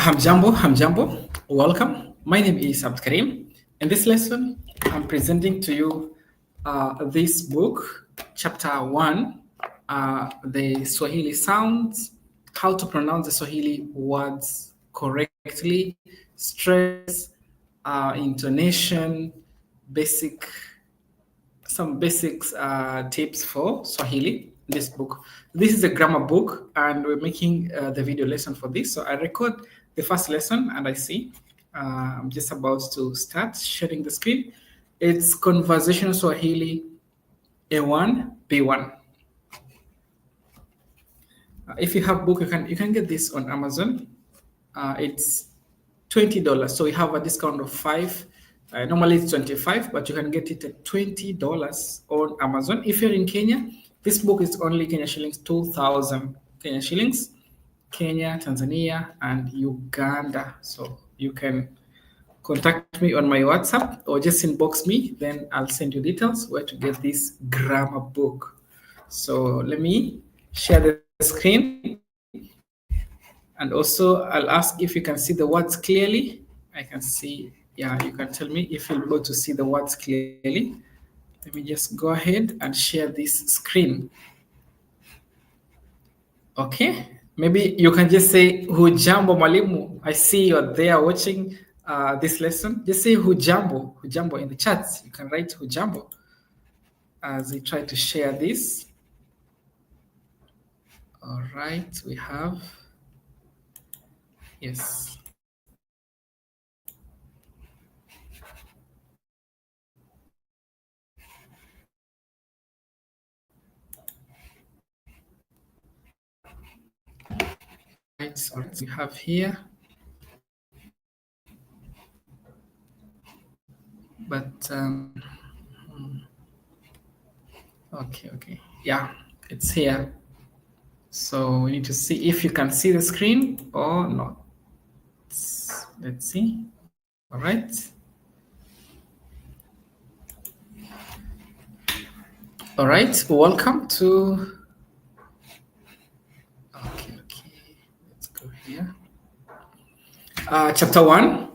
Hamjambo. Welcome. My name is Abd Karim. In this lesson, I'm presenting to you this book, chapter 1, the Swahili sounds, how to pronounce the Swahili words correctly, stress, intonation, basic some basics tips for Swahili. This book. This is a grammar book, and we're making the video lesson for this. So I record the first lesson, and I see I'm just about to start sharing the screen. It's Conversational Swahili A1 B1. If you have book, you can get this on Amazon. It's $20. So we have a discount of 5. Normally it's 25, but you can get it at $20 on Amazon. If you're in Kenya, this book is only Kenya shillings, 2,000 Kenya shillings, Kenya, Tanzania, and Uganda. So you can contact me on my WhatsApp or just inbox me, then I'll send you details where to get this grammar book. So let me share the screen. And also I'll ask if you can see the words clearly. I can see. Yeah, you can tell me if you're able to see the words clearly. Let me just go ahead and share this screen. Okay, maybe you can just say hujambo mwalimu. I see you're there watching this lesson. Just say hujambo in the chat. You can write hujambo as we try to share this. All right, we have, yes. Right, we have here, but okay, yeah, it's here. So we need to see if you can see the screen or not. Let's see. All right. All right, welcome to, okay, let's go here. Chapter 1,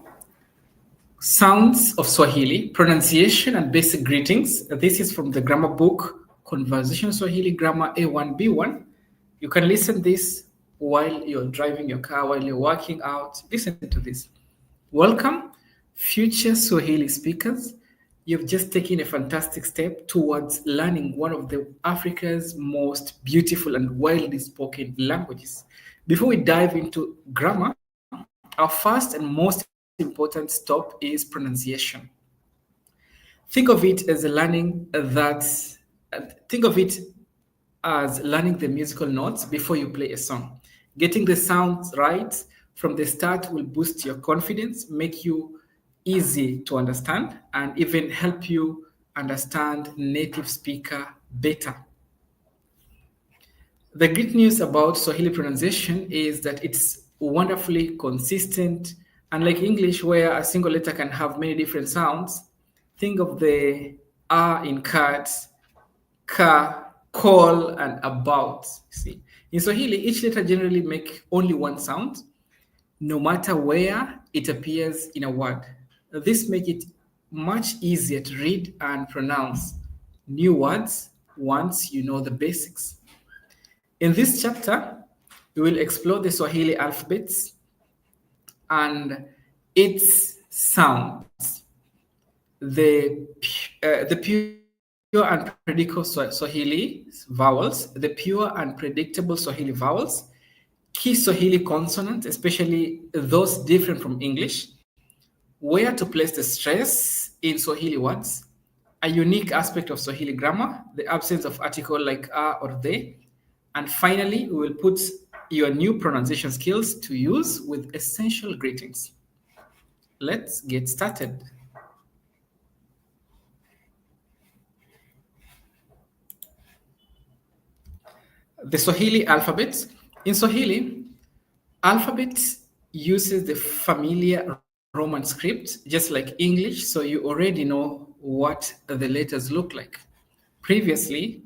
Sounds of Swahili, Pronunciation and Basic Greetings. This is from the grammar book, Conversational Swahili Grammar A1 B1. You can listen this while you're driving your car, while you're working out. Listen to this. Welcome, future Swahili speakers. You've just taken a fantastic step towards learning one of Africa's most beautiful and widely spoken languages. Before we dive into grammar, our first and most important stop is pronunciation. Think of it as learning the musical notes before you play a song. Getting the sounds right from the start will boost your confidence, make you easy to understand, and even help you understand native speaker better. The great news about Swahili pronunciation is that it's wonderfully consistent. Unlike English, where a single letter can have many different sounds, think of the R in cat, ka, call, and about. See, in Swahili, each letter generally make only one sound, no matter where it appears in a word. This makes it much easier to read and pronounce new words once you know the basics. In this chapter, we will explore the Swahili alphabets and its sounds, the pure and predictable Swahili vowels, the pure and predictable Swahili vowels, key Swahili consonants, especially those different from English, where to place the stress in Swahili words, a unique aspect of Swahili grammar, the absence of article like a or they, and finally, we will put your new pronunciation skills to use with essential greetings. Let's get started. The Swahili alphabet. In Swahili, alphabet uses the familiar Roman script, just like English, so you already know what the letters look like. Previously,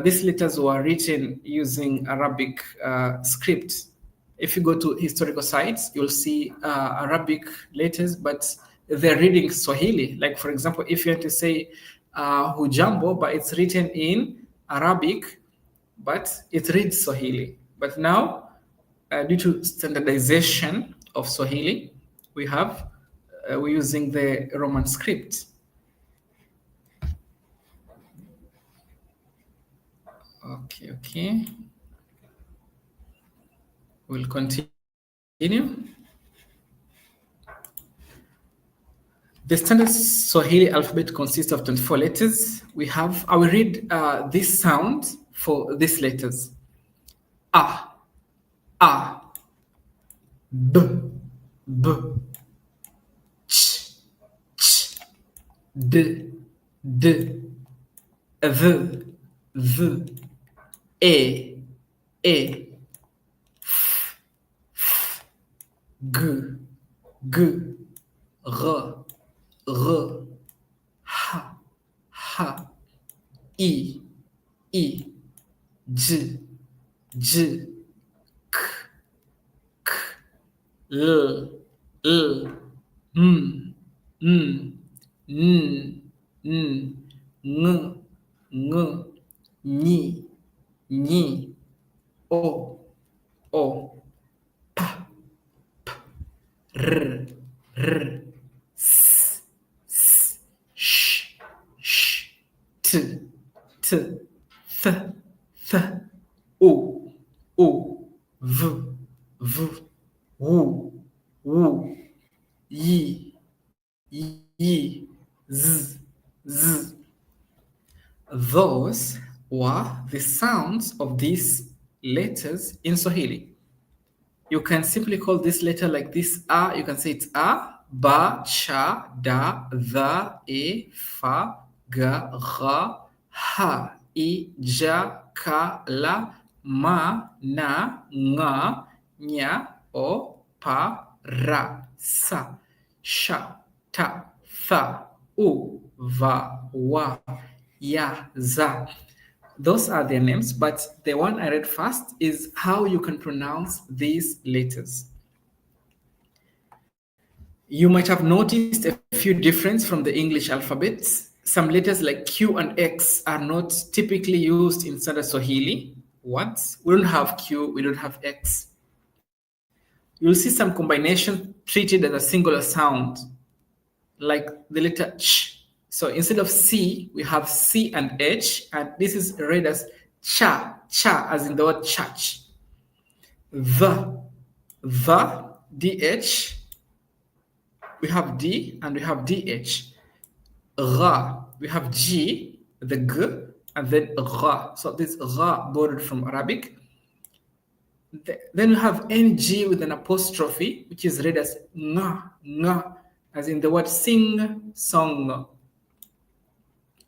these letters were written using Arabic script. If you go to historical sites, you'll see Arabic letters, but they're reading Swahili. Like, for example, if you want to say hujambo, but it's written in Arabic, but it reads Swahili. But now, due to standardization of Swahili, we're using the Roman script. Okay. We'll continue. The standard Swahili alphabet consists of 24 letters. I will read this sound for these letters. A, B, ch, d, v, e, f, g, r, h, i, j, k, l, m, n, ng, ni, o, p, r, s, sh, t, th, o, v, w, y, z. Those were the sounds of these letters in Swahili. You can simply call this letter like this A. You can say it's A, Ba, Cha, Da, Tha, E, Fa, Ga, Gha, Ha, I, Ja, Ka, La, Ma, Na, Nga, Nya, O, Pa, Ra, Sa, Sha, Ta, Tha, U, Va, Wa, Ya, Za. Those are their names, but the one I read first is how you can pronounce these letters. You might have noticed a few differences from the English alphabets. Some letters like Q and X are not typically used in standard Swahili words. We don't have Q, we don't have X. You'll see some combination treated as a singular sound, like the letter Ch. So instead of C, we have C and H, and this is read as cha, as in the word church. The, DH, we have D and we have DH. Ra, we have G, the G, and then Ra. So this Ra borrowed from Arabic. Then we have NG with an apostrophe, which is read as nga, as in the word sing, song.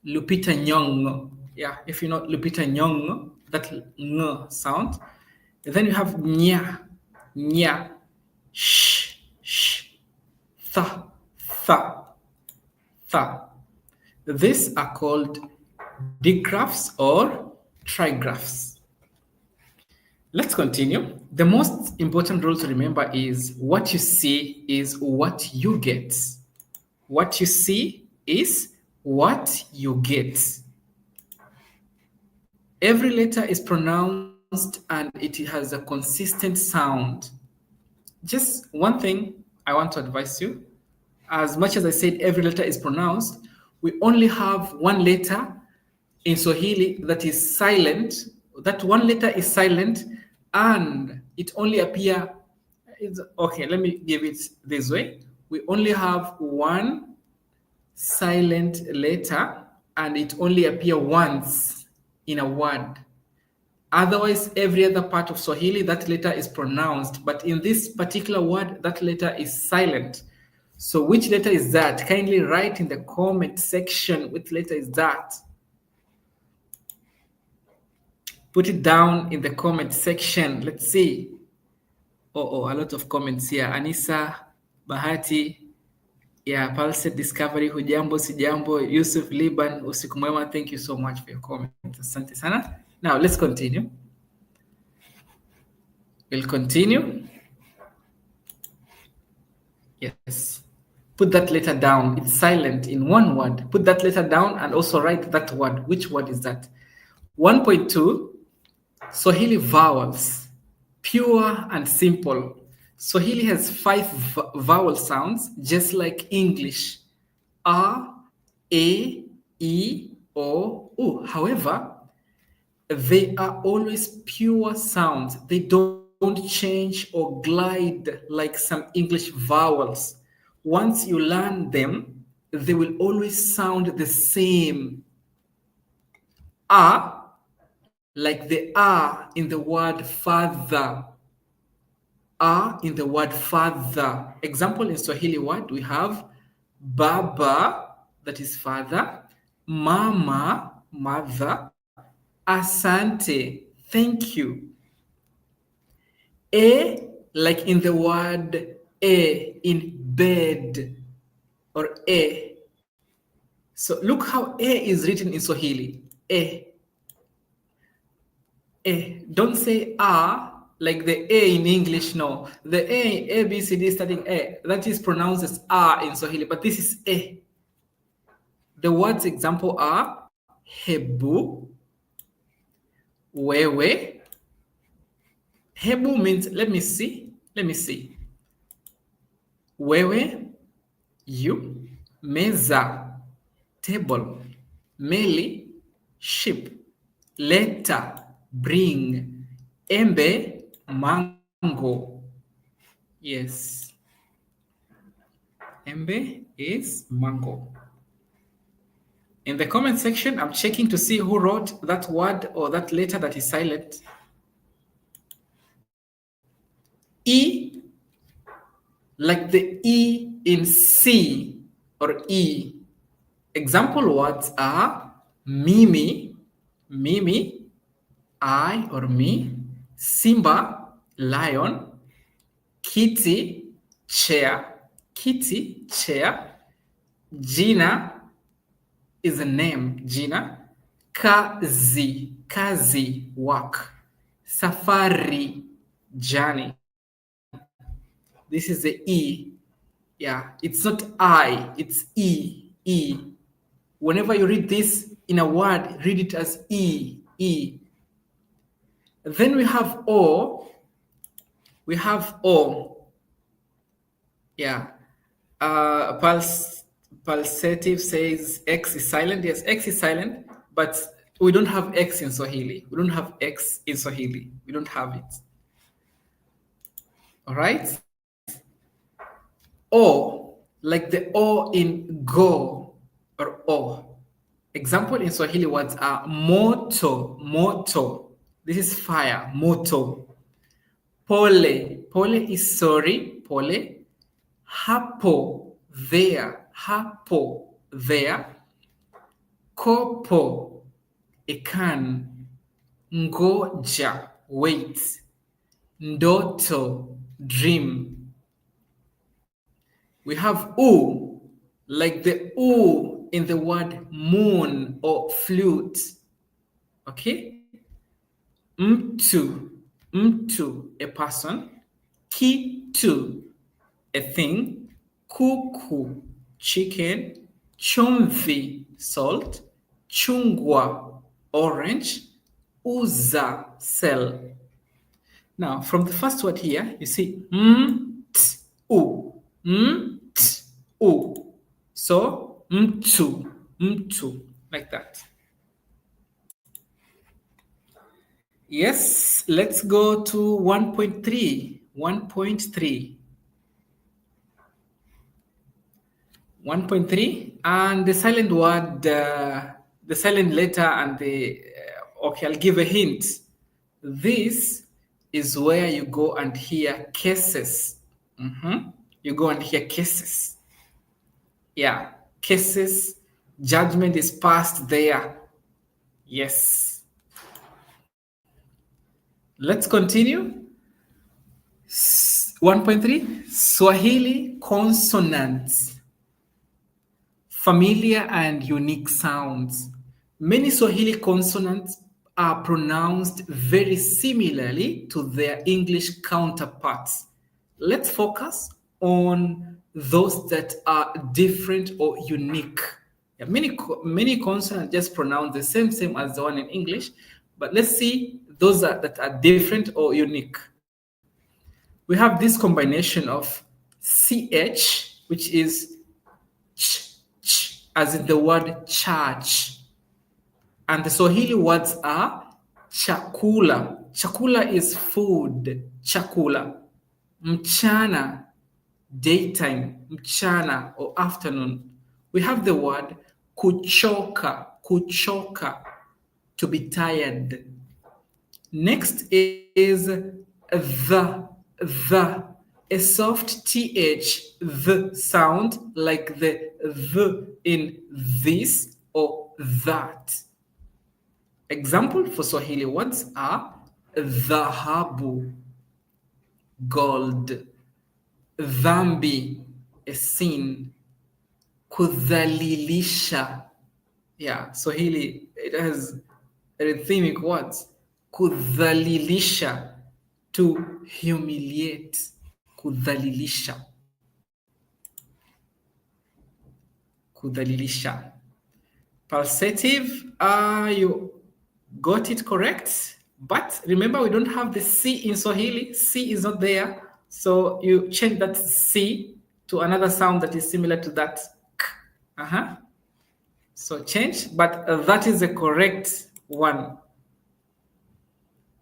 Lupita Nyong. Yeah, if you know Lupita Nyong, that ng sound. And then you have nya, sh, tha. These are called digraphs or trigraphs. Let's continue. The most important rule to remember is what you see is what you get. What you see is what you get. Every letter is pronounced and it has a consistent sound. Just one thing I want to advise you. As much as I said every letter is pronounced, we only have one letter in Swahili that is silent. That one letter is silent and it only appears. Okay, let me give it this way. We only have one silent letter and it only appears once in a word. Otherwise, every other part of Swahili, that letter is pronounced, but in this particular word, that letter is silent. So which letter is that? Kindly write in the comment section which letter is that. Put it down in the comment section. Let's see. A lot of comments here. Anissa, Bahati, yeah, Pulset Discovery, hujambo, sijambo, Yusuf Liban, usiku mwema. Thank you so much for your comments. Asante sana. Now, let's continue. We'll continue. Yes. Put that letter down. It's silent in one word. Put that letter down and also write that word. Which word is that? 1.2 Swahili vowels. Pure and simple. Swahili has 5 vowel sounds, just like English. A, E, O, U. However, they are always pure sounds. They don't change or glide like some English vowels. Once you learn them, they will always sound the same. A, like the A in the word father. A in the word father. Example in Swahili word, we have baba, that is father, mama, mother, asante, thank you. A, like in the word a in bed, or a. So look how a is written in Swahili. A. A. Don't say a like the a in English. No, the a b c d starting a, that is pronounced as a in Swahili, but this is a. The words example are hebu, wewe. Hebu means let me see. Wewe, you. Meza, table. Meli, ship. Leta, bring. Embe, mango. Yes. Embe is mango. In the comment section, I'm checking to see who wrote that word or that letter that is silent. E, like the E in C or E. Example words are Mimi, I or me, Simba, lion, kitty, chair, Gina is a name, Gina, kazi, work, safari, journey. This is the E. Yeah, it's not I, it's E. Whenever you read this in a word, read it as E. Then we have O. Yeah. Pulsative says X is silent. Yes, X is silent, but we don't have X in Swahili. We don't have it. All right. O, like the O in go or O. Example in Swahili words are moto. This is fire, moto. Pole is sorry, pole. Hapo, there. Kopo, a can. Ngoja, wait. Ndoto, dream. We have U, like the U in the word moon or flute. Okay? Mtu, a person. Kitu, a thing. Kuku, chicken. Chumvi, salt. Chungwa, orange. Uza, sell. Now, from the first word here, you see u. So, mtu, like that. Yes, let's go to 1.3. 1.3, and the silent word, the silent letter, and okay, I'll give a hint. This is where you go and hear cases. You go and hear cases. Yeah, cases, judgment is passed there. Yes. Let's continue. 1.3, Swahili consonants. Familiar and unique sounds. Many Swahili consonants are pronounced very similarly to their English counterparts. Let's focus on those that are different or unique. Yeah, many consonants just pronounce the same as the one in English, but let's see those that are different or unique. We have this combination of ch, which is ch, as in the word church. And the Swahili words are chakula. Chakula is food. Chakula. Mchana, daytime. Mchana or afternoon. We have the word kuchoka. Kuchoka, to be tired. Next is the. A soft th, the sound, like the in this or that. Example for Swahili words are dhahabu, gold, dhambi, a sin, kudhalilisha. Yeah, Swahili, it has rhythmic words. Kudhalilisha, to humiliate. Kudhalilisha. Kudhalilisha. Pulsative, you got it correct. But remember, we don't have the C in Swahili. C is not there. So you change that C to another sound that is similar to that k. So change, but that is the correct one.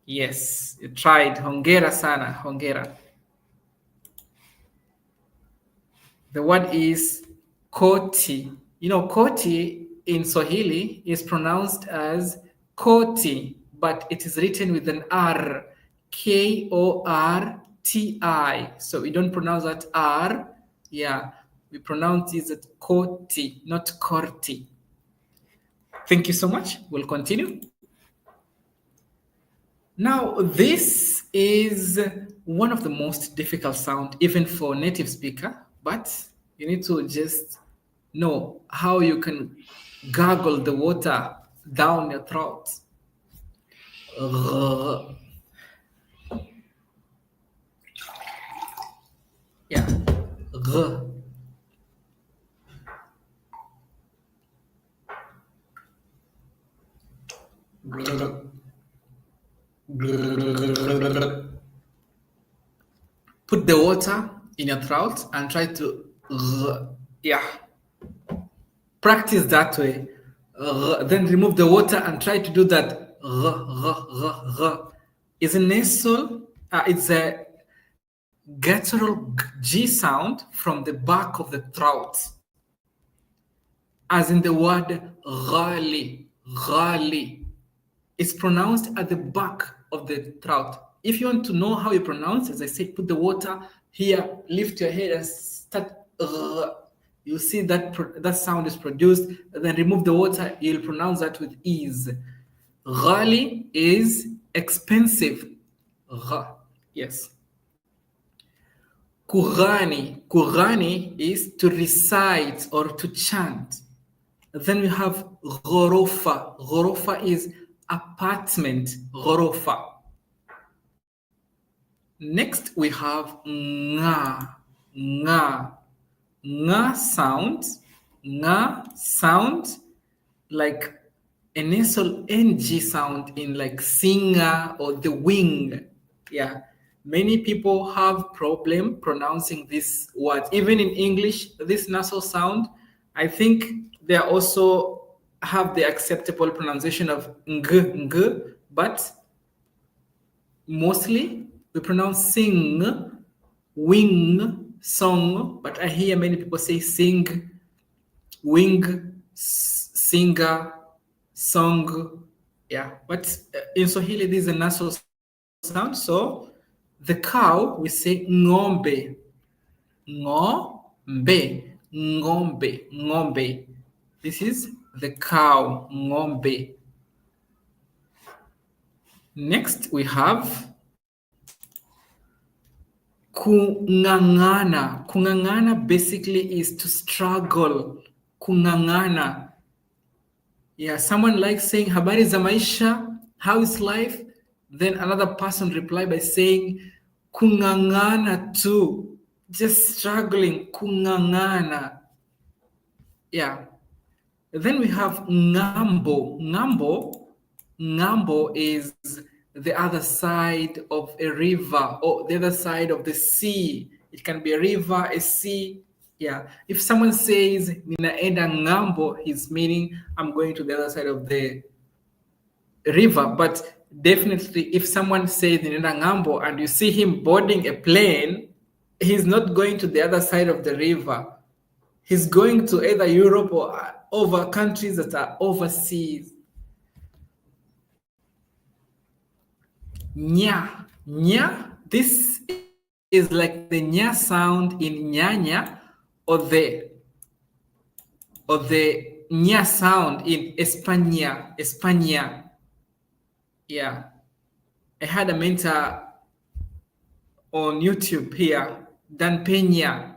Yes, you tried. Hongera sana, hongera. The word is koti. You know, koti in Swahili is pronounced as koti, but it is written with an R, Korti. So we don't pronounce that R. Yeah, we pronounce it as koti, not korti. Thank you so much. We'll continue. Now, this is one of the most difficult sounds, even for native speaker, but you need to just know how you can gargle the water down your throat. Yeah. Put the water in your throat and try to, practice that way. Then remove the water and try to do that. It's a nasal, it's a guttural G sound from the back of the throat, as in the word ghali. It's pronounced at the back of the throat. If you want to know how you pronounce, as I said, put the water here, lift your head and start. You see that sound is produced. Then remove the water. You'll pronounce that with ease. Ghali is expensive. Yes. Kurani is to recite or to chant. Then we have ghorofa. Ghorofa is apartment. Ghorofa. Next we have nga. Nga sound like a nasal ng sound in like singer or the wing. Yeah, many people have problem pronouncing this word. Even in English, this nasal sound, I think they also have the acceptable pronunciation of ng, but mostly we pronounce sing, wing, song, but I hear many people say sing, wing, singer, song. Yeah, but in Swahili, this is a nasal sound. So the cow, we say ng'ombe. Ng'ombe. This is the cow, ng'ombe. Next, we have kung'ang'ana. Kung'ang'ana basically is to struggle. Kung'ang'ana. Yeah, someone likes saying habari za maisha. How is life? Then another person reply by saying, kungangana too. Just struggling, kungangana. Yeah. Then we have ngambo. Ngambo is the other side of a river or the other side of the sea. It can be a river, a sea. Yeah. If someone says ninaenda ngambo, he's meaning I'm going to the other side of the river. But definitely, if someone says ninaenda ngambo and you see him boarding a plane, he's not going to the other side of the river. He's going to either Europe or over countries that are overseas. Nya. Nya. This is like the nya sound in nyanya or the nya sound in España. España. Yeah. I had a mentor on YouTube here, Dan Peña.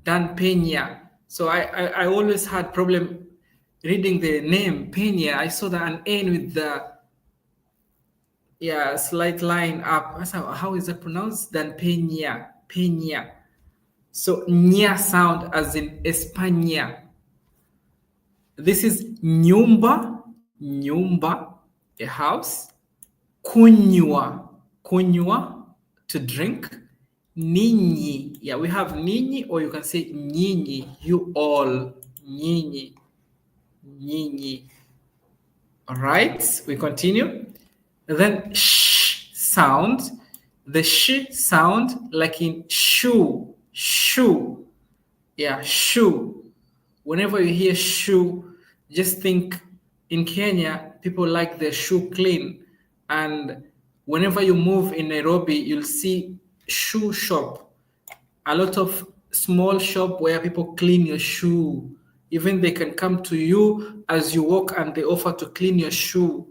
Dan Peña. So I always had problem reading the name Peña. I saw that an N with the slight line up. How is that pronounced? Dan Peña. Peña. So nya sound as in España. This is nyumba. Nyumba, a house. Kunywa. Kunywa, to drink. Ninyi. Yeah, we have ninyi, or you can say nyinyi. You all. Nyinyi. Nyinyi. All right, we continue. Then sh sound. The sh sound, like in shoe. Shoe. Yeah, shoe. Whenever you hear shoe, just think in Kenya, people like their shoe clean. And whenever you move in Nairobi, you'll see shoe shop. A lot of small shop where people clean your shoe. Even they can come to you as you walk and they offer to clean your shoe.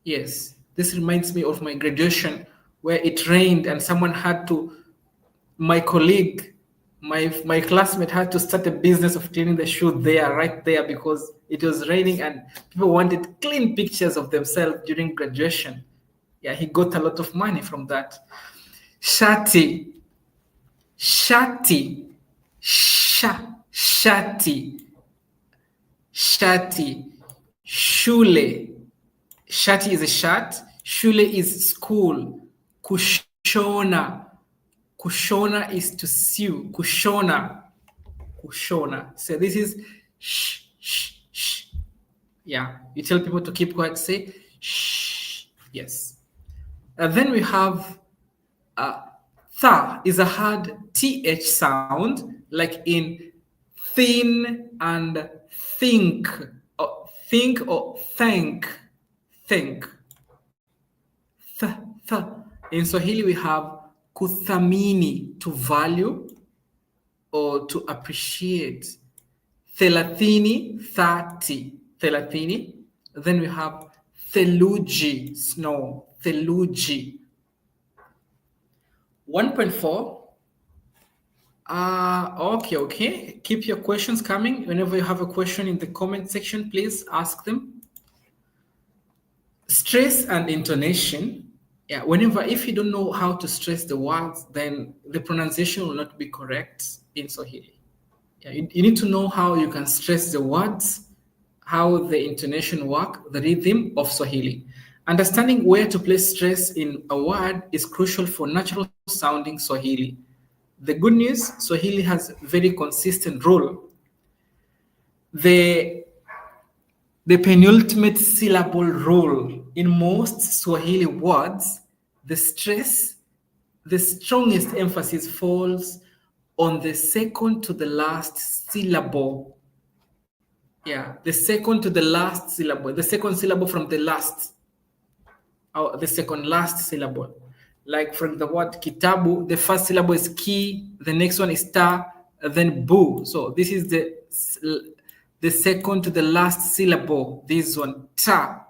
Yes, this reminds me of my graduation where it rained and someone had to, my colleague, my classmate had to start a business of cleaning the shoe there, right there, because it was raining and people wanted clean pictures of themselves during graduation. Yeah, he got a lot of money from that. Shati. Shati. Shati. Shati. Shule. Shati is a shirt. Shule is school. Kushona. Kushona is to sew. Kushona. Kushona. So this is sh. Yeah. You tell people to keep quiet. Say shh. Yes. And then we have tha is a hard th sound, like in thin and think, or think or thank. Think. Th. In Swahili we have kuthamini, to value or to appreciate. Thelathini, 30. Thelathini. Then we have theluji, snow. Theluji. 1.4. Okay. Keep your questions coming. Whenever you have a question in the comment section, please ask them. Stress and intonation. Yeah, if you don't know how to stress the words, then the pronunciation will not be correct in Swahili. Yeah, you need to know how you can stress the words, how the intonation work, the rhythm of Swahili. Understanding where to place stress in a word is crucial for natural sounding Swahili. The good news, Swahili has very consistent rule. The penultimate syllable rule. In most Swahili words, the strongest emphasis falls on the second to the last syllable. Yeah, the second to the last syllable, the second syllable from the last, or the second last syllable. Like from the word kitabu, the first syllable is ki, the next one is ta, then bu. So this is the second to the last syllable, this one, ta.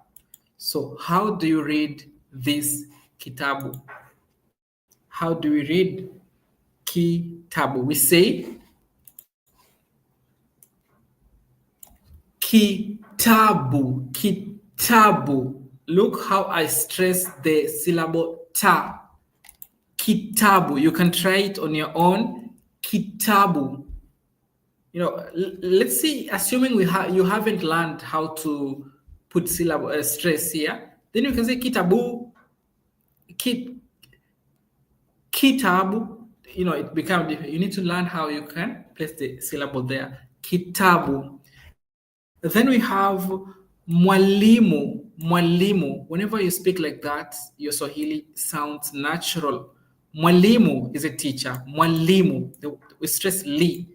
So how do you read this kitabu? How do we read kitabu? We say kitabu, kitabu. Look how I stress the syllable ta. Kitabu. You can try it on your own. Kitabu. Let's see, assuming you haven't learned how to put syllable stress here, then you can say kitabu, kit, kitabu. It becomes different. You need to learn how you can place the syllable there. Kitabu. Then we have mwalimu. Mwalimu. Whenever you speak like that, your Swahili sounds natural. Mwalimu is a teacher. Mwalimu. We stress li.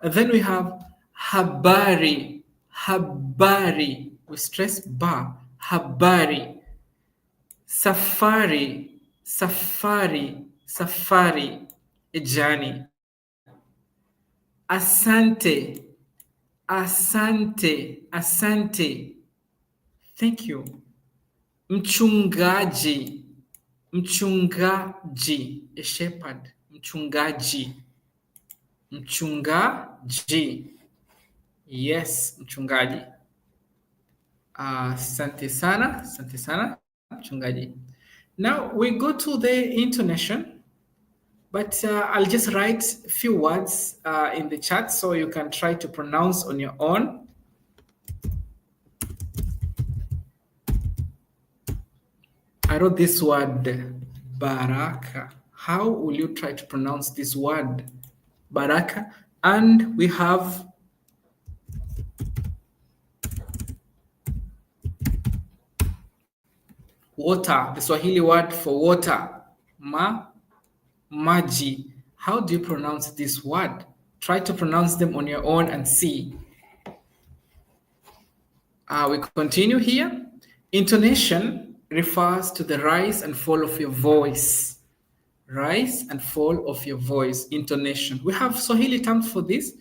And then we have habari. Habari. We stress ba. Habari. Safari. Safari. Safari. A journey. Asante. Asante. Asante. Thank you. Mchungaji. Mchungaji. A shepherd. Mchungaji. Mchungaji. Yes, mchungaji. Asante sana. Asante sana. Mchungaji. Now we go to the intonation. But I'll just write a few words in the chat so you can try to pronounce on your own. I wrote this word, baraka. How will you try to pronounce this word, baraka? And we have water, the Swahili word for water, maji. How do you pronounce this word? Try to pronounce them on your own and see. We continue here. Intonation refers to the rise and fall of your voice. Rise and fall of your voice. Intonation. We have Swahili terms for this.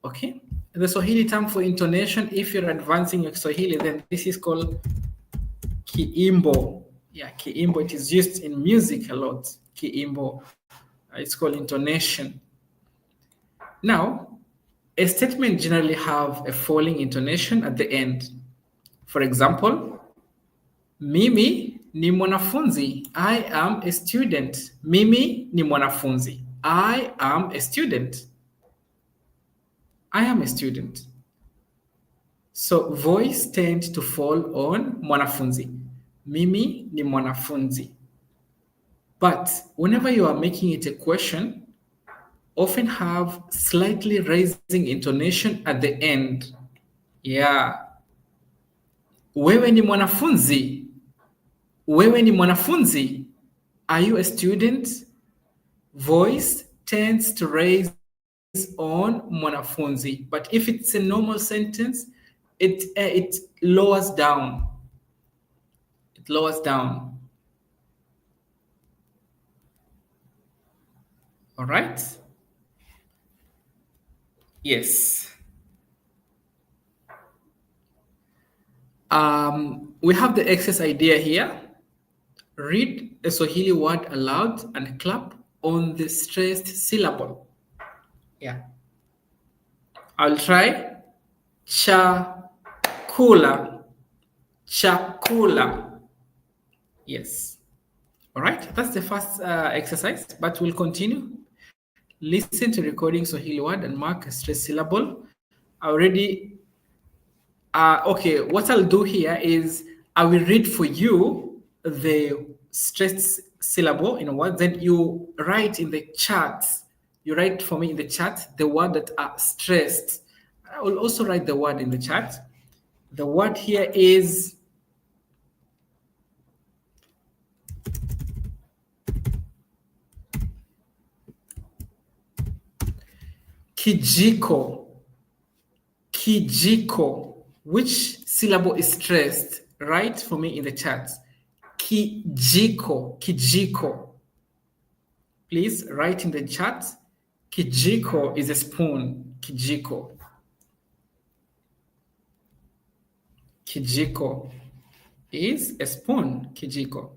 Okay. The Swahili term for intonation, if you're advancing your Swahili, then this is called kiimbo. Yeah, kiimbo. It is used in music a lot. Kiimbo. It's called intonation. Now, a statement generally have a falling intonation at the end. For example, mimi ni mwanafunzi. I am a student. Mimi ni mwanafunzi. I am a student. I am a student. So voice tends to fall on mwanafunzi. Mimi ni mwanafunzi. But whenever you are making it a question, often have slightly rising intonation at the end. Yeah. Wewe ni mwanafunzi. Wewe ni mwanafunzi. Are you a student? Voice tends to raise on mwanafunzi. But if it's a normal sentence, it lowers down. It lowers down. All right? Yes. We have the excess idea here. Read a Swahili word aloud and clap on the stressed syllable. Yeah. I'll try. Chakula. Chakula. Yes. All right. That's the first exercise, but we'll continue. Listen to recording Swahili word and mark a stressed syllable. Already. Okay, what I'll do here is I will read for you the stressed syllable in a word. Then you write in the chat. You write for me in the chat the word that are stressed. I will also write the word in the chat. The word here is kijiko. Kijiko. Which syllable is stressed? Write for me in the chat. Kijiko. Kijiko. Please write in the chat. Kijiko is a spoon. Kijiko. Kijiko is a spoon. Kijiko.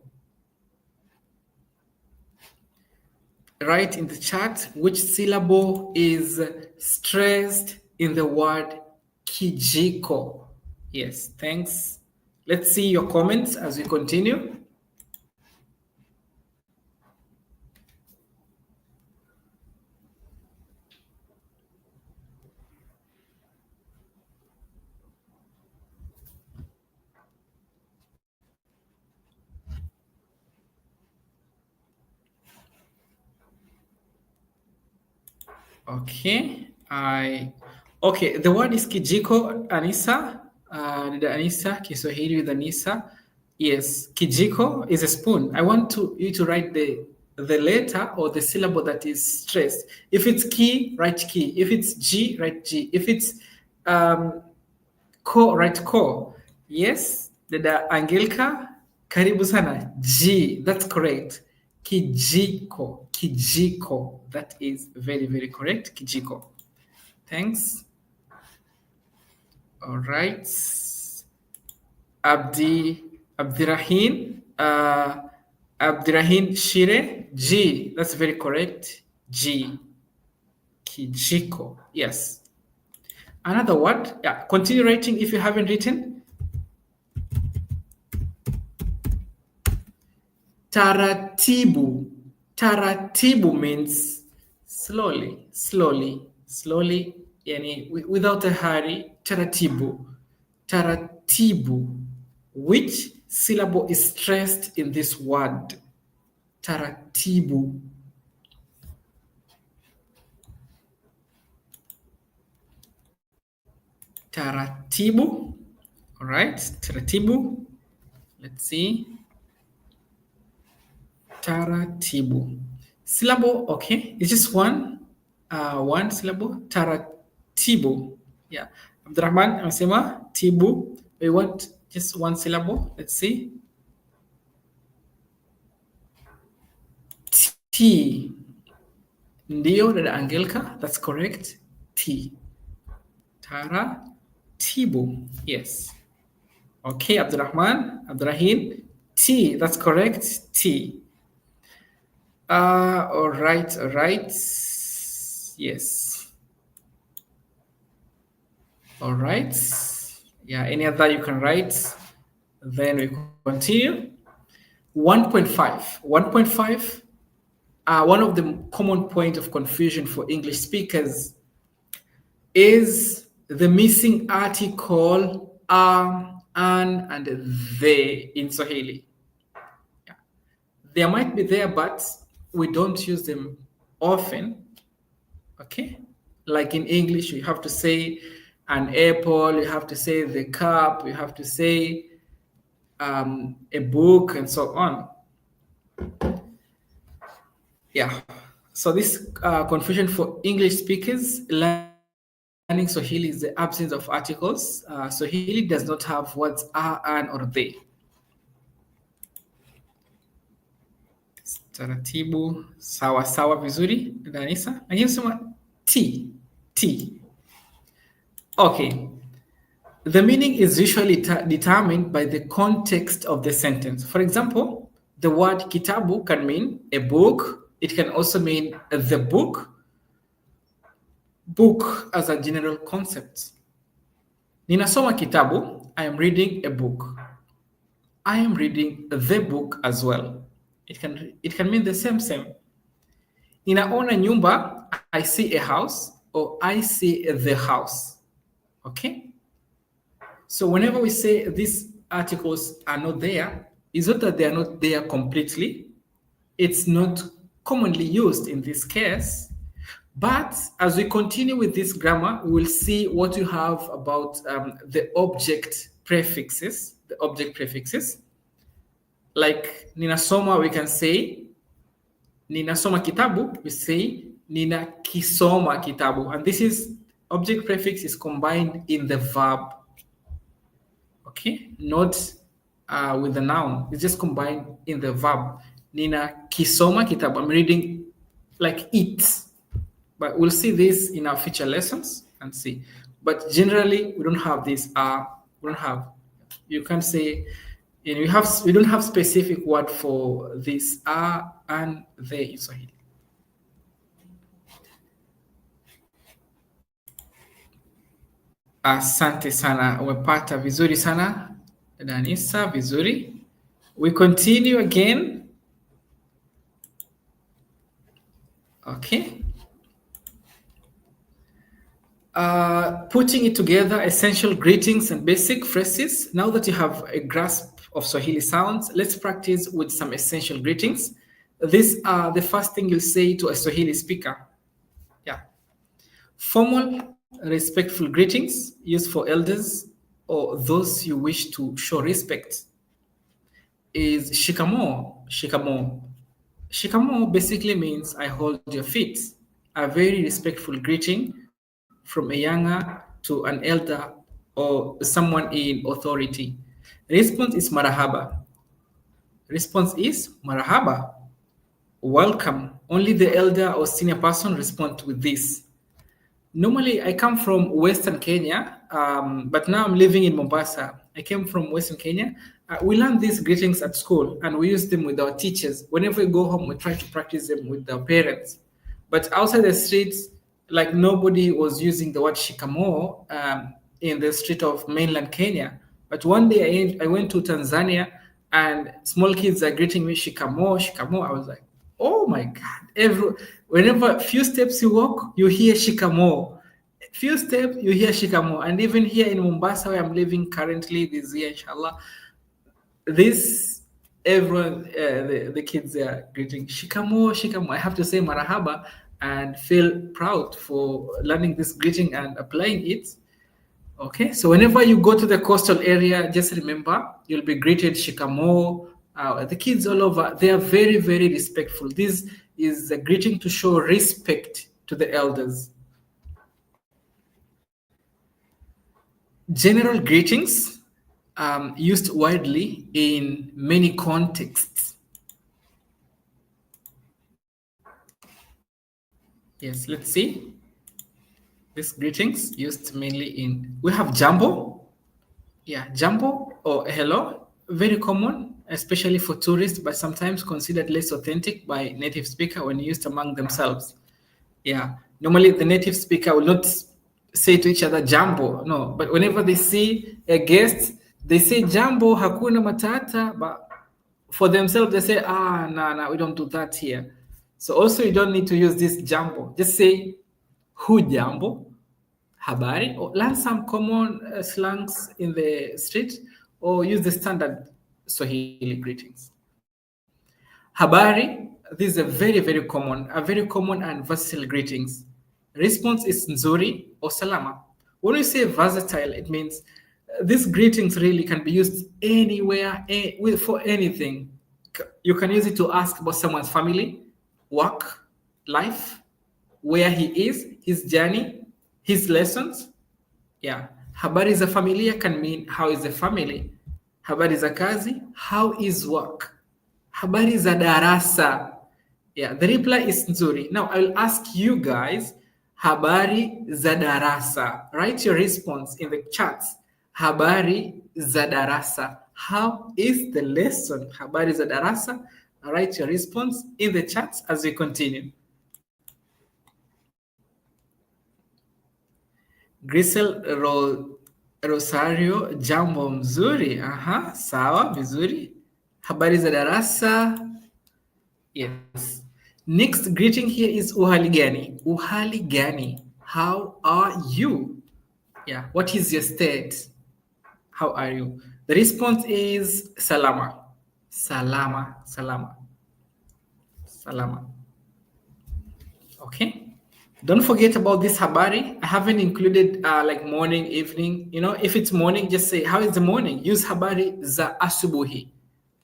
Write in the chat which syllable is stressed in the word kijiko. Yes, thanks, Let's see your comments as we continue. Okay, the word is kijiko, Anisa. Dada Anisa, Kiswahili with Anisa. Yes, kijiko is a spoon. I want you to write the letter or the syllable that is stressed. If it's ki, write ki. If it's G, write G. If it's ko, write ko. Yes, Dada Angelka, karibu sana. G, that's correct. Kijiko, kijiko. That is very, very correct. Kijiko. Thanks. All right. Abdirahim, Abdirahim Shire, G. That's very correct. G. Kijiko. Yes. Another word. Yeah. Continue writing if you haven't written. Taratibu. Taratibu means slowly, slowly, slowly, yani without a hurry. Taratibu. Taratibu. Which syllable is stressed in this word? Taratibu. Taratibu. All right. Taratibu. Let's see. Taratibu. Syllable, okay. It's just one syllable. Taratibu. Yeah. Abdurrahman amesema tibu. We want just one syllable. Let's see. T. Ndio, dada Angelka. That's correct. T. Taratibu. Yes. Okay, Abdurrahim. T. That's correct. T. All right. Yes. All right. Yeah, any other you can write. Then we continue. 1.5. 1.5. One of the common point of confusion for English speakers is the missing article an, and the in Swahili. Yeah. They might be there, but we don't use them often. Okay, like in English, you have to say an apple, you have to say the cup, you have to say a book, and so on. Yeah, so this confusion for English speakers learning Swahili is the absence of articles. Swahili does not have words are, an, or they. Taratibu, sawa sawa vizuri, Danisa. And you say T. Okay. The meaning is usually determined by the context of the sentence. For example, the word kitabu can mean a book. It can also mean the book as a general concept. Ninasoma kitabu, I am reading a book. I am reading the book as well. It can mean the same. Ninaona nyumba, I see a house, or I see the house. Okay? So whenever we say these articles are not there, it's not that they are not there completely. It's not commonly used in this case. But as we continue with this grammar, we will see what you have about the object prefixes. Like ninasoma, we can say ninasoma kitabu, we say nina kisoma kitabu. And this is object prefix is combined in the verb. Okay, not with the noun. It's just combined in the verb. Nina kisoma kitabu. I'm reading like it. But we'll see this in our future lessons and see. But generally, we don't have this. We don't have. You can say, we don't have specific word for this and the in Swahili. Asante sana, umepata vizuri sana. Danisa, vizuri. We continue again. Okay. Putting it together, essential greetings and basic phrases. Now that you have a grasp of Swahili sounds, let's practice with some essential greetings. These are the first thing you'll say to a Swahili speaker. Yeah. Formal, respectful greetings used for elders or those you wish to show respect is shikamo. Shikamo. Shikamo basically means I hold your feet, a very respectful greeting from a younger to an elder or someone in authority. Response is marahaba. Response is marahaba. Welcome. Only the elder or senior person respond with this. Normally, I come from Western Kenya, but now I'm living in Mombasa. I came from Western Kenya. We learn these greetings at school and we use them with our teachers. Whenever we go home, we try to practice them with our parents. But outside the streets, like nobody was using the word shikamo in the street of mainland Kenya. But one day I went to Tanzania and small kids are greeting me shikamo, shikamo. I was like, oh my God. Whenever few steps you walk, you hear shikamo. Few steps, you hear shikamo. And even here in Mombasa, where I'm living currently this year, inshallah, this everyone, the kids are greeting shikamo, shikamo. I have to say marahaba and feel proud for learning this greeting and applying it. Okay, so whenever you go to the coastal area, just remember you'll be greeted shikamo. The kids all over, they are very, very respectful. This is a greeting to show respect to the elders. General greetings used widely in many contexts. Yes, let's see. These greetings used mainly in, we have jambo. Yeah, jambo or hello, very common, especially for tourists, but sometimes considered less authentic by native speaker when used among themselves. Yeah, normally the native speaker will not say to each other jambo, no, but whenever they see a guest, they say jambo, hakuna matata, but for themselves they say, no, we don't do that here. So also you don't need to use this jambo. Just say hujambo, habari, or learn some common slangs in the street, or use the standard Swahili greetings. Habari, this is a very common and versatile greetings. Response is nzuri or salama. When we say versatile, it means these greetings really can be used anywhere for anything. You can use it to ask about someone's family, work, life, where he is, his journey, his lessons. Yeah. Habari za familia can mean how is the family. Habari za kazi, how is work. Habari za darasa. Yeah, the reply is nzuri. Now I'll ask you guys, habari za darasa. Write your response in the chats. Habari za darasa. How is the lesson? Habari za darasa. Write your response in the chats as we continue. Grisel Rosario, jambo mzuri. Aha, sawa, vizuri. Habari za darasa. Yes. Next greeting here is uhali gani. Uhali gani. How are you? Yeah. What is your state? How are you? The response is salama. Salama. Salama. Salama. Okay. Don't forget about this habari. I haven't included like morning, evening. You know, if it's morning, just say, how is the morning? Use habari za asubuhi.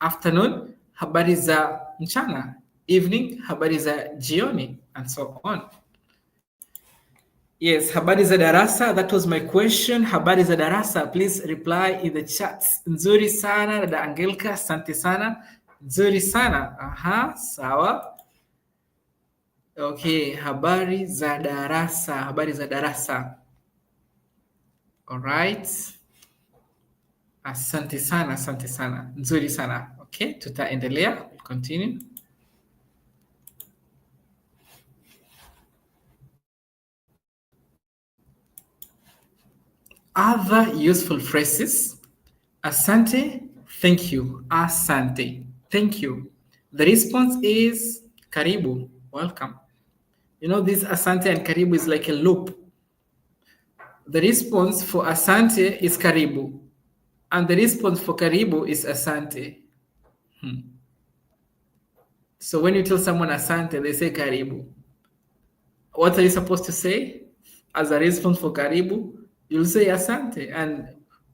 Afternoon, habari za mchana. Evening, habari za jioni, and so on. Yes, habari za darasa. That was my question. Habari za darasa. Please reply in the chats. Nzuri sana, dada Angelka. Asante sana. Nzuri sana. Aha, sawa. Okay, habari za darasa. Habari za darasa. All right. Asante sana, asante sana. Nzuri sana. Okay, tutaendelea. We'll continue. Other useful phrases Asante, thank you. Asante, thank you. The response is karibu, welcome. You know, this asante and karibu is like a loop. The response for asante is karibu, and the response for karibu is asante. So when you tell someone asante, they say karibu. What are you supposed to say? As a response for karibu, you'll say asante. And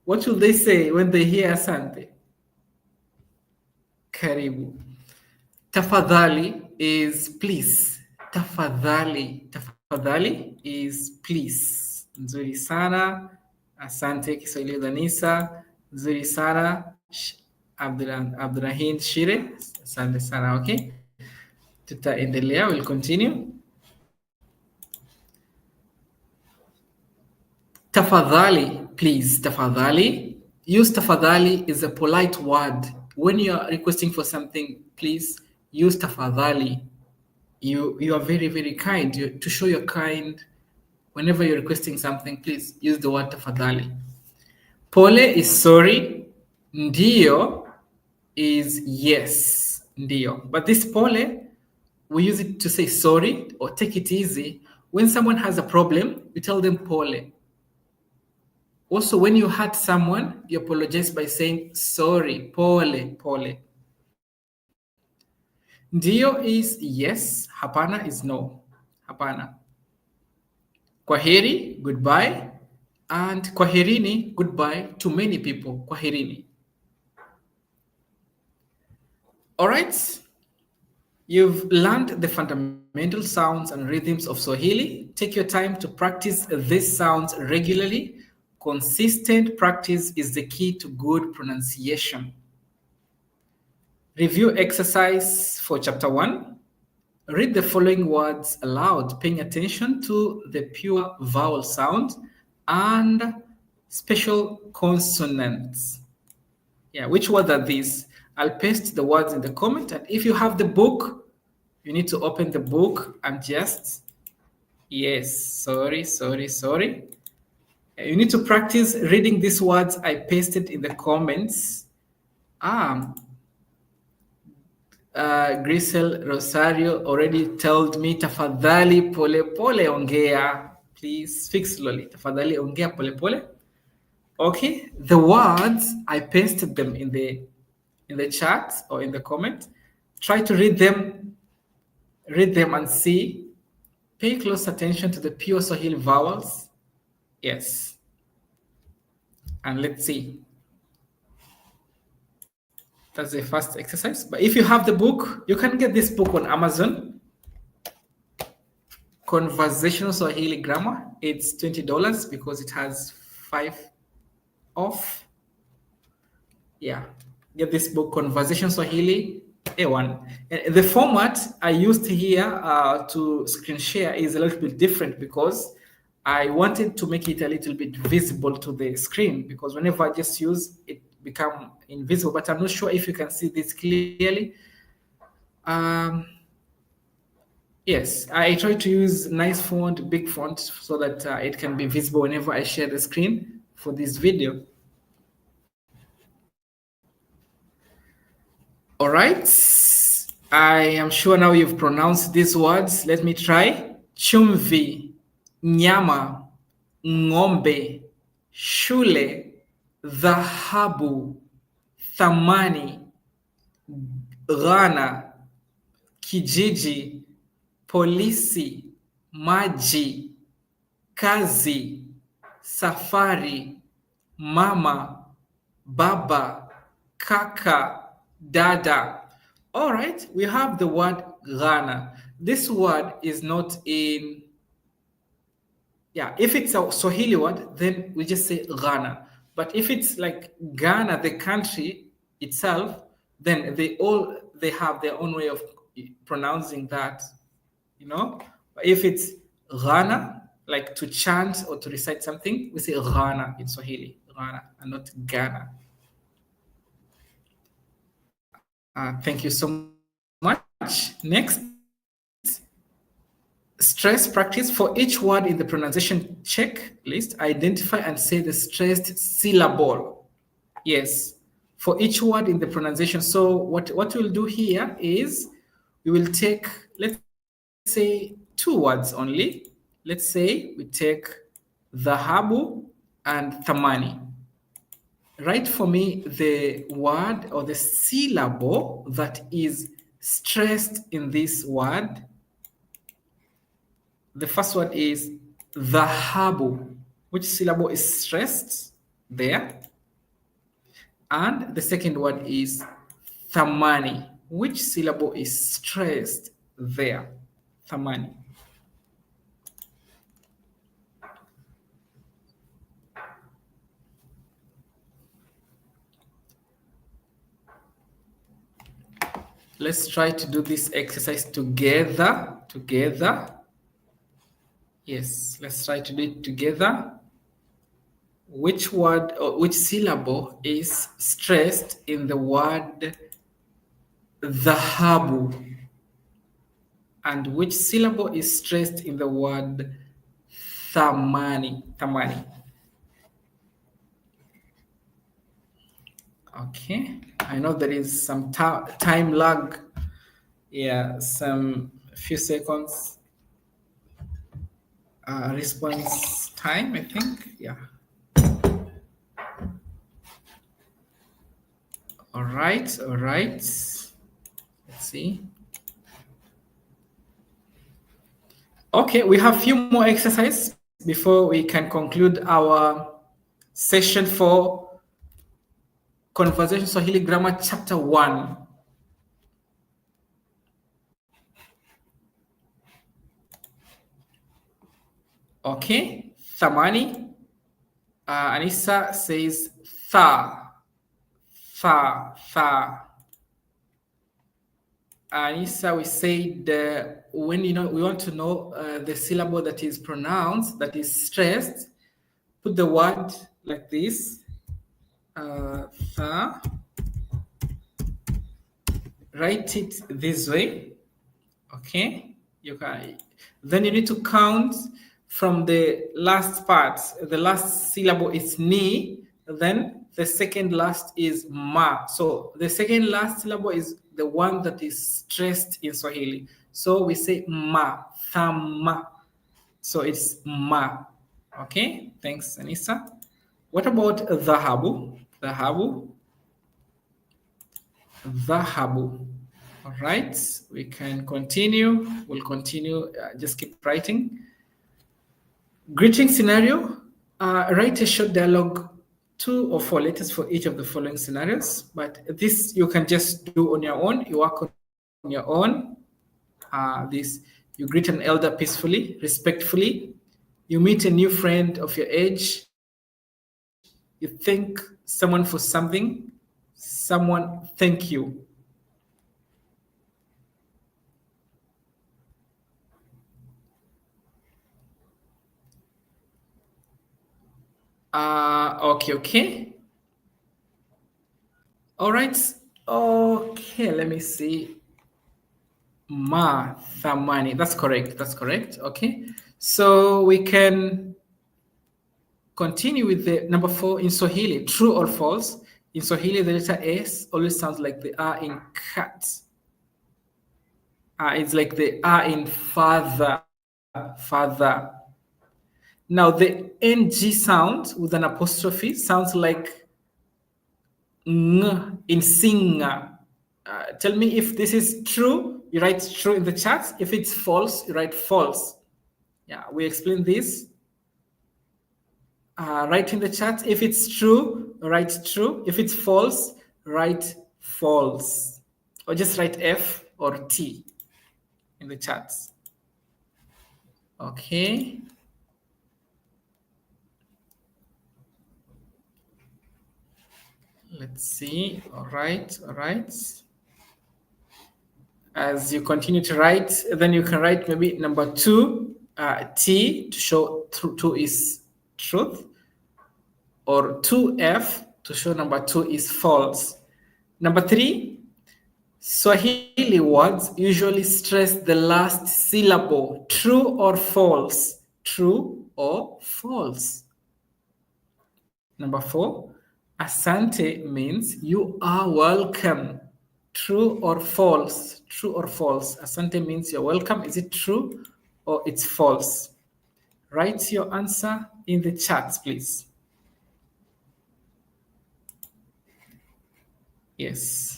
what should they say when they hear asante? Karibu. Tafadhali is please. Tafadhali. Tafadhali is please. Nzuri sana. Asante Kiswahili Dhanisa. Nzuri sana. Abdurrahim Shire. Asante sana. Okay. Tutaendelea. We'll continue. Tafadhali, please. Tafadhali. Use tafadhali is a polite word. When you are requesting for something, please use tafadhali. You are very, very kind. To show you're kind, whenever you're requesting something, please use the word tafadhali. Pole is sorry. Ndio is yes. Ndio. But this pole, we use it to say sorry or take it easy. When someone has a problem, you tell them pole. Also, when you hurt someone, you apologize by saying sorry, pole, pole. Ndio is yes, hapana is no, hapana. Kwaheri, goodbye, and kwaherini, goodbye to many people, kwaherini. All right, you've learned the fundamental sounds and rhythms of Swahili. Take your time to practice these sounds regularly. Consistent practice is the key to good pronunciation. Review exercise for chapter 1. Read the following words aloud, paying attention to the pure vowel sound and special consonants. Yeah, which words are these? I'll paste the words in the comment, and if you have the book, you need to open the book and just, yes, sorry. You need to practice reading these words I pasted in the comments. Grisel Rosario already told me, tafadhali pole pole ongea. Please speak slowly. Tafadhali ongea pole pole. Okay, the words I pasted them in the chat or in the comment. Try to read them and see. Pay close attention to the pure Swahili vowels. Yes. And let's see. That's the first exercise. But if you have the book, you can get this book on Amazon. Conversational Swahili Grammar. It's $20 because it has 5 off. Yeah. Get this book, Conversational Swahili A1. The format I used here to screen share is a little bit different because I wanted to make it a little bit visible to the screen, because whenever I just use it become invisible, but I'm not sure if you can see this clearly. Yes, I try to use nice font, big font, so that it can be visible whenever I share the screen for this video. All right, I am sure now you've pronounced these words. Let me try. Chumvi, nyama, ng'ombe, shule, dhahabu, thamani, Ghana, kijiji, polisi, maji, kazi, safari, mama, baba, kaka, dada. All right, we have the word Ghana. This word is not in, if it's a Swahili word, then we just say Ghana. But if it's like Ghana, the country itself, then they have their own way of pronouncing that, But if it's Ghana, like to chant or to recite something, we say Ghana in Swahili, Ghana, and not Ghana. Thank you so much. Next, stress practice. For each word in the pronunciation checklist, identify and say the stressed syllable. Yes, for each word in the pronunciation. So what we'll do here is we will take, let's say, two words only. Let's say we take dhahabu and thamani. Write for me the word or the syllable that is stressed in this word. The first word is dhahabu. Which syllable is stressed there? And the second word is thamani. Which syllable is stressed there? Thamani. Let's try to do this exercise together. Yes, let's try to do it together. Which word or which syllable is stressed in the word dhahabu? And which syllable is stressed in the word thamani? Thamani. Okay, I know there is some time lag. Yeah, some few seconds response time, I think. Yeah. All right. Let's see. Okay, we have a few more exercises before we can conclude our session for Conversational Swahili Grammar Chapter 1. Okay, thamani. Anissa says tha. Anissa, we said when we want to know the syllable that is pronounced, that is stressed, put the word like this. Tha. Write it this way. Okay, you can. Then you need to count from the last part. The last syllable is ni. Then the second last is ma. So the second last syllable is the one that is stressed in Swahili. So we say ma, thama. So it's ma. Okay, thanks, Anissa. What about dhahabu? Dhahabu. All right, we can continue. We'll continue. Just keep writing. Greeting scenario. Write a short dialogue, 2 or 4 letters for each of the following scenarios. But this you can just do on your own. You work on your own. You greet an elder peacefully, respectfully. You meet a new friend of your age. You thank someone for something. Someone thank you. Okay. All right. Okay, let me see. Ma thamani. That's correct. Okay. So we can continue with the number 4 in Swahili. True or false? In Swahili, the letter S always sounds like the R in cat. It's like the R in father. Now the NG sound with an apostrophe sounds like ng in singer. Tell me if this is true. You write true in the chat. If it's false, you write false. Yeah, we explain this. Write in the chat. If it's true, write true. If it's false, write false. Or just write F or T in the chats. Okay. Let's see. All right. As you continue to write, then you can write maybe number 2, T, to show 2 is truth, or 2F to show number 2 is false. Number 3, Swahili words usually stress the last syllable, true or false. Number 4, Asante means you are welcome. True or false? True or false? Asante means you're welcome. Is it true or it's false? Write your answer in the chats, please. Yes.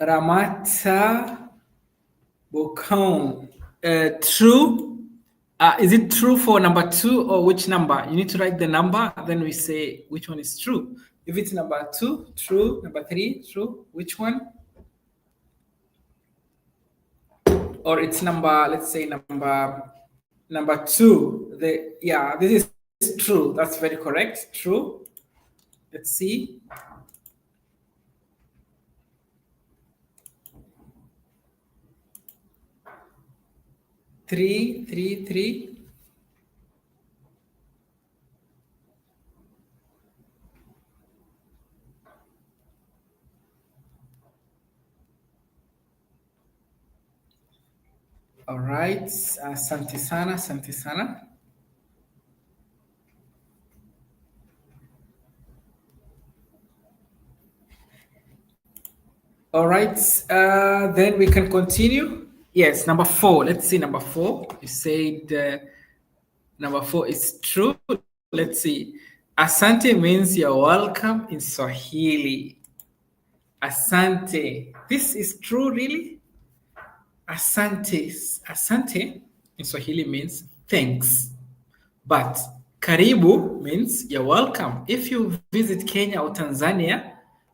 Ramata Bokon. True. Is it true for number 2 or which number? You need to write the number, then we say which one is true. If it's number 2, true. Number 3, true. Which one? Or it's number, let's say number 2. This is true. That's very correct. True. Let's see. 3, 3, 3. All right. Asante sana, asante sana. All right. Then we can continue. Yes, number 4. Let's see number 4. You said number 4 is true. Let's see. Asante means you're welcome in Swahili. Asante. This is true, really? Asante. Asante in Swahili means thanks. But karibu means you're welcome. If you visit Kenya or Tanzania,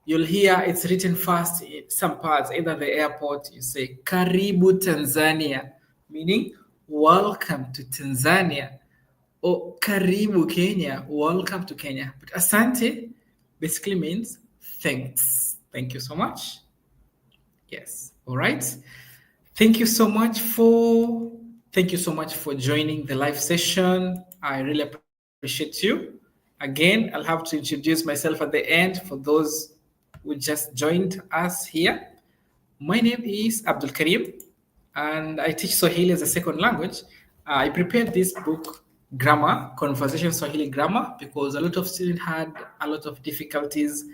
you'll hear it's written first in some parts, either the airport, you say karibu Tanzania, meaning welcome to Tanzania. Or karibu Kenya, welcome to Kenya. But asante basically means thanks. Thank you so much. Yes. All right. Thank you so much for joining the live session. I really appreciate you. Again, I'll have to introduce myself at the end for those who just joined us here. My name is Abdul Karim, and I teach Swahili as a second language. I prepared this book, Grammar, Conversational Swahili Grammar, because a lot of students had a lot of difficulties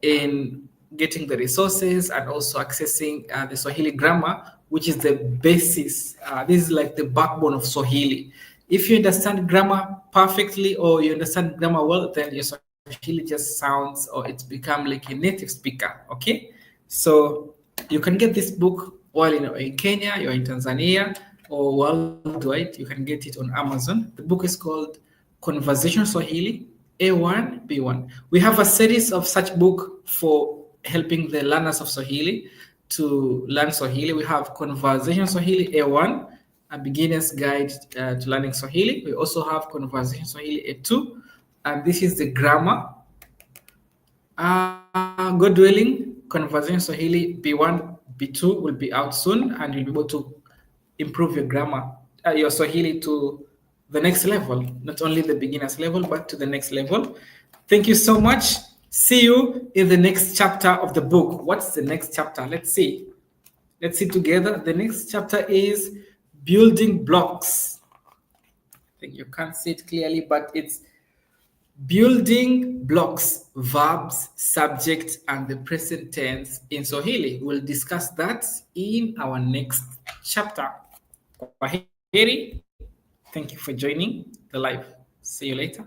in getting the resources and also accessing the Swahili grammar, which is the basis. This is like the backbone of Swahili. If you understand grammar perfectly or you understand grammar well, then your Swahili just sounds or it's become like a native speaker. Okay, so you can get this book while in Kenya, you're in Tanzania, or worldwide. You can get it on Amazon. The book is called Conversational Swahili A1 B1. We have a series of such book for helping the learners of Swahili to learn Swahili. We have Conversational Swahili A1, a beginner's guide to learning Swahili. We also have Conversational Swahili A2, and this is the grammar. God willing, Conversational Swahili B1, B2 will be out soon, and you'll be able to improve your grammar, your Swahili to the next level, not only the beginner's level, but to the next level. Thank you so much. See you in the next chapter of the book. What's the next chapter? Let's see. Let's see together. The next chapter is building blocks. I think you can't see it clearly, but it's building blocks, verbs, subject, and the present tense in Swahili. We'll discuss that in our next chapter. Kwaheri. Thank you for joining the live. See you later.